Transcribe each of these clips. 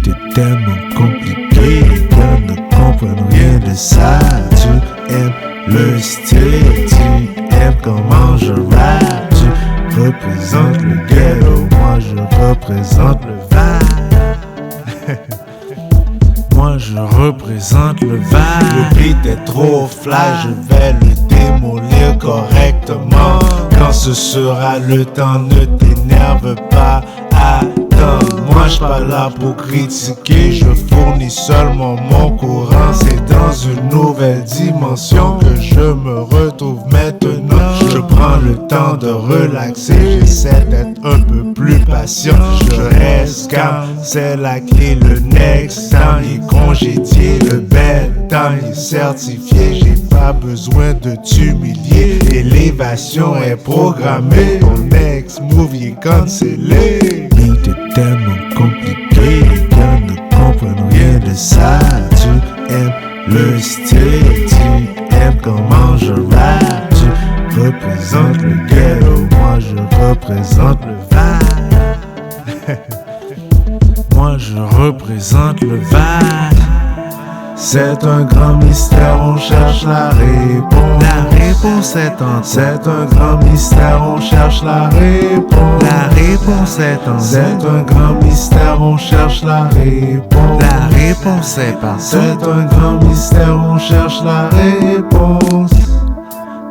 T'es tellement compliqué, les gars ne comprennent rien de ça. Tu aimes le style, tu aimes comment je rappe. Tu représentes le ghetto, moi je représente le vibe. Moi je représente le vibe. Le beat est trop fly, je vais le démolir correctement. Quand ce sera le temps, ne t'énerve pas, attends. Moi je suis pas là pour critiquer, je fournis seulement mon courant. C'est dans une nouvelle dimension que je me retrouve maintenant. Je prends le temps de relaxer, j'essaie d'être un peu plus patient. Je reste calme, c'est la clé, le next time est congédié. Le bel temps est certifié, j'ai pas besoin de t'humilier. L'élévation est programmée, ton next move est cancellé. T'es tellement compliqué, les gars ne comprennent rien de ça. Tu aimes le style, tu aimes comment je rappe. Tu représentes le ghetto, moi je représente le vibe. Moi je représente le vibe. C'est un grand mystère, on cherche la réponse. La réponse est en toi. C'est un grand mystère, on cherche la réponse. La réponse est en toi. C'est un grand mystère, on cherche la réponse. La réponse est partout. C'est un grand mystère, on cherche la réponse.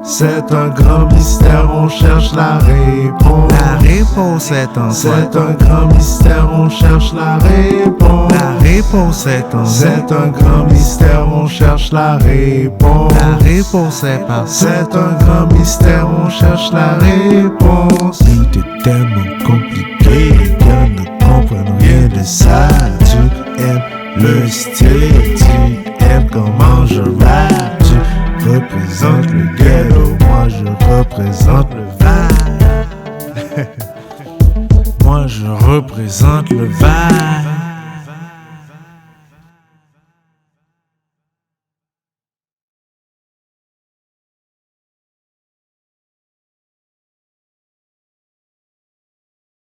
C'est un grand mystère, on cherche la réponse. La réponse est en toi. C'est un grand mystère, on cherche la réponse. La réponse est en toi. C'est un grand mystère, on cherche la réponse. La réponse est partout. C'est un grand mystère, on cherche la réponse. T'es tellement compliqué, les gars ne comprennent rien de ça. Tu aimes le style, tu aimes comment je rappe. Tu représentes le ghetto, moi je représente le vibe. Moi je représente le vibe.